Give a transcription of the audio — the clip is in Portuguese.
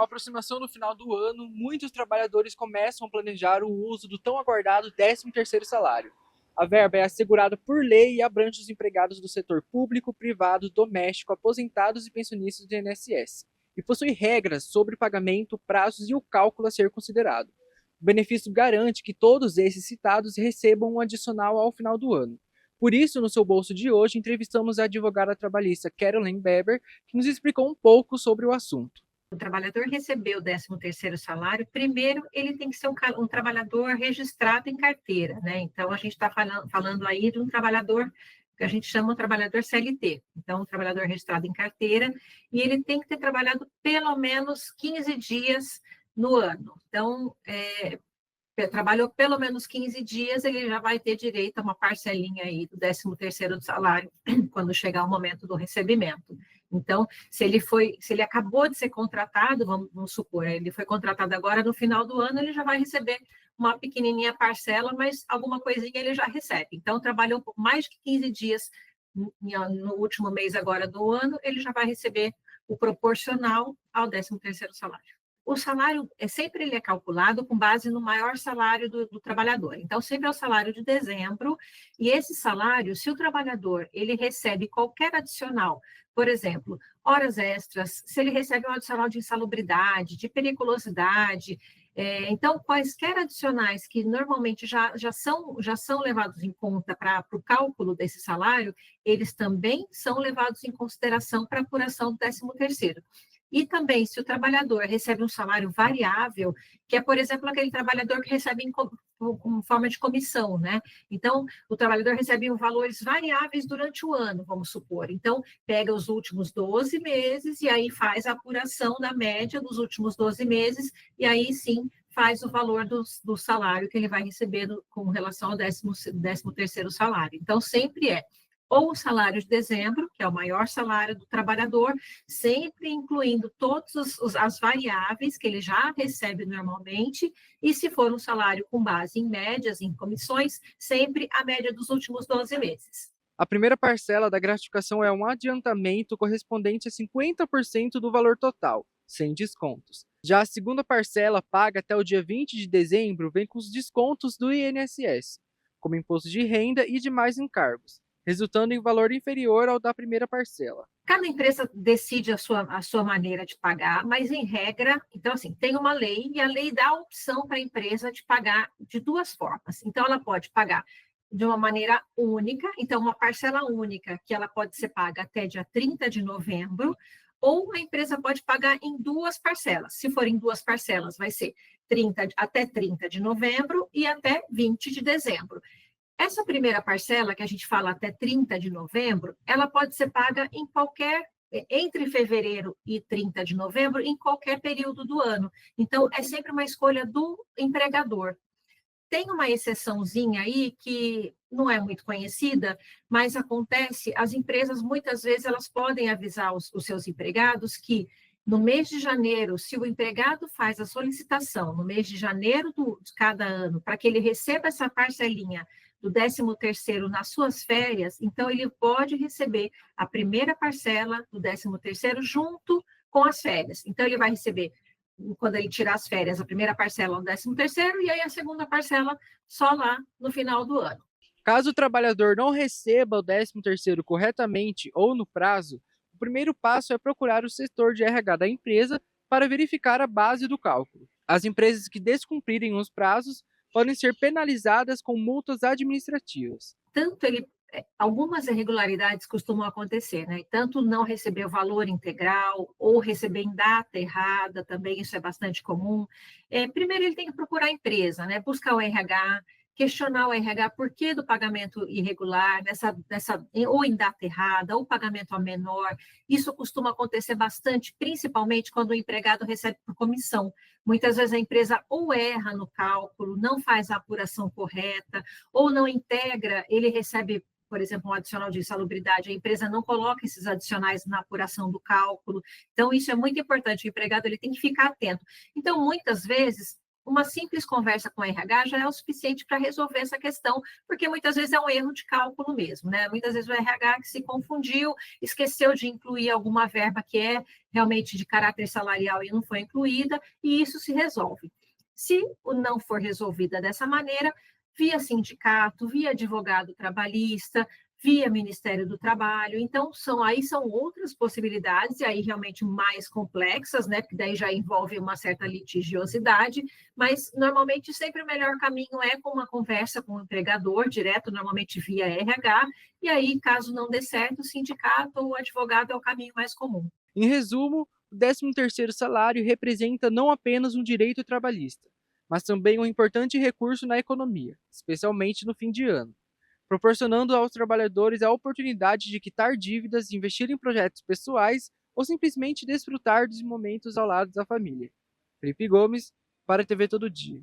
a aproximação do final do ano, muitos trabalhadores começam a planejar o uso do tão aguardado 13º salário. A verba é assegurada por lei e abrange os empregados do setor público, privado, doméstico, aposentados e pensionistas do INSS, e possui regras sobre pagamento, prazos e o cálculo a ser considerado. O benefício garante que todos esses citados recebam um adicional ao final do ano. Por isso, no seu bolso de hoje, entrevistamos a advogada trabalhista Caroline Beber, que nos explicou um pouco sobre o assunto. O trabalhador recebeu o 13º salário, primeiro ele tem que ser um trabalhador registrado em carteira, né? Então, a gente está falando aí de um trabalhador que a gente chama de trabalhador CLT. Então, um trabalhador registrado em carteira, e ele tem que ter trabalhado pelo menos 15 dias no ano. Então, trabalhou pelo menos 15 dias, ele já vai ter direito a uma parcelinha aí do 13º do salário, quando chegar o momento do recebimento. Então, se ele acabou de ser contratado, vamos supor, ele foi contratado agora no final do ano, ele já vai receber uma pequenininha parcela, mas alguma coisinha ele já recebe. Então, trabalhou por mais de 15 dias no último mês agora do ano, ele já vai receber o proporcional ao 13º salário. O salário ele é calculado com base no maior salário do trabalhador. Então, sempre é o salário de dezembro, e esse salário, se o trabalhador ele recebe qualquer adicional, por exemplo, horas extras, se ele recebe um adicional de insalubridade, de periculosidade, então, quaisquer adicionais que normalmente já são levados em conta para o cálculo desse salário, eles também são levados em consideração para a apuração do 13º. E também, se o trabalhador recebe um salário variável, que é, por exemplo, aquele trabalhador que recebe com forma de comissão, né? Então, o trabalhador recebe valores variáveis durante o ano, vamos supor. Então, pega os últimos 12 meses e aí faz a apuração da média dos últimos 12 meses, e aí sim faz o valor do salário que ele vai receber com relação ao 13º salário. Então, sempre ou o salário de dezembro, que é o maior salário do trabalhador, sempre incluindo todas as variáveis que ele já recebe normalmente, e se for um salário com base em médias, em comissões, sempre a média dos últimos 12 meses. A primeira parcela da gratificação é um adiantamento correspondente a 50% do valor total, sem descontos. Já a segunda parcela, paga até o dia 20 de dezembro, vem com os descontos do INSS, como imposto de renda e demais encargos, resultando em valor inferior ao da primeira parcela. Cada empresa decide a sua maneira de pagar, mas em regra, então assim, tem uma lei e a lei dá a opção para a empresa de pagar de duas formas. Então ela pode pagar de uma maneira única, então uma parcela única, que ela pode ser paga até dia 30 de novembro, ou a empresa pode pagar em duas parcelas. Se for em duas parcelas, vai ser até 30 de novembro e até 20 de dezembro. Essa primeira parcela, que a gente fala até 30 de novembro, ela pode ser paga entre fevereiro e 30 de novembro, em qualquer período do ano. Então, é sempre uma escolha do empregador. Tem uma exceçãozinha aí que não é muito conhecida, mas acontece, as empresas muitas vezes elas podem avisar os seus empregados que no mês de janeiro, se o empregado faz a solicitação no mês de janeiro de cada ano, para que ele receba essa parcelinha do 13º nas suas férias, então ele pode receber a primeira parcela do 13º junto com as férias. Então ele vai receber, quando ele tirar as férias, a primeira parcela no 13º e aí a segunda parcela só lá no final do ano. Caso o trabalhador não receba o 13º corretamente ou no prazo, o primeiro passo é procurar o setor de RH da empresa para verificar a base do cálculo. As empresas que descumprirem os prazos podem ser penalizadas com multas administrativas. Algumas irregularidades costumam acontecer, né? Tanto não receber o valor integral ou receber em data errada, também isso é bastante comum. Primeiro ele tem que procurar a empresa, né? Buscar o RH, questionar o RH por que do pagamento irregular, ou em data errada, ou pagamento a menor. Isso costuma acontecer bastante, principalmente quando o empregado recebe por comissão. Muitas vezes a empresa ou erra no cálculo, não faz a apuração correta, ou não integra, ele recebe, por exemplo, um adicional de insalubridade, a empresa não coloca esses adicionais na apuração do cálculo. Então, isso é muito importante, o empregado ele tem que ficar atento. Então, muitas vezes, uma simples conversa com o RH já é o suficiente para resolver essa questão, porque muitas vezes é um erro de cálculo mesmo, né? Muitas vezes o RH que se confundiu, esqueceu de incluir alguma verba que é realmente de caráter salarial e não foi incluída, e isso se resolve. Se não for resolvida dessa maneira, via sindicato, via advogado trabalhista, via Ministério do Trabalho. Então, são outras possibilidades, e aí realmente mais complexas, né? Porque daí já envolve uma certa litigiosidade, mas normalmente sempre o melhor caminho é com uma conversa com o empregador, direto, normalmente via RH, e aí, caso não dê certo, o sindicato ou o advogado é o caminho mais comum. Em resumo, o 13º salário representa não apenas um direito trabalhista, mas também um importante recurso na economia, especialmente no fim de ano, proporcionando aos trabalhadores a oportunidade de quitar dívidas, investir em projetos pessoais ou simplesmente desfrutar dos momentos ao lado da família. Felipe Gomes, para a TV Todo Dia.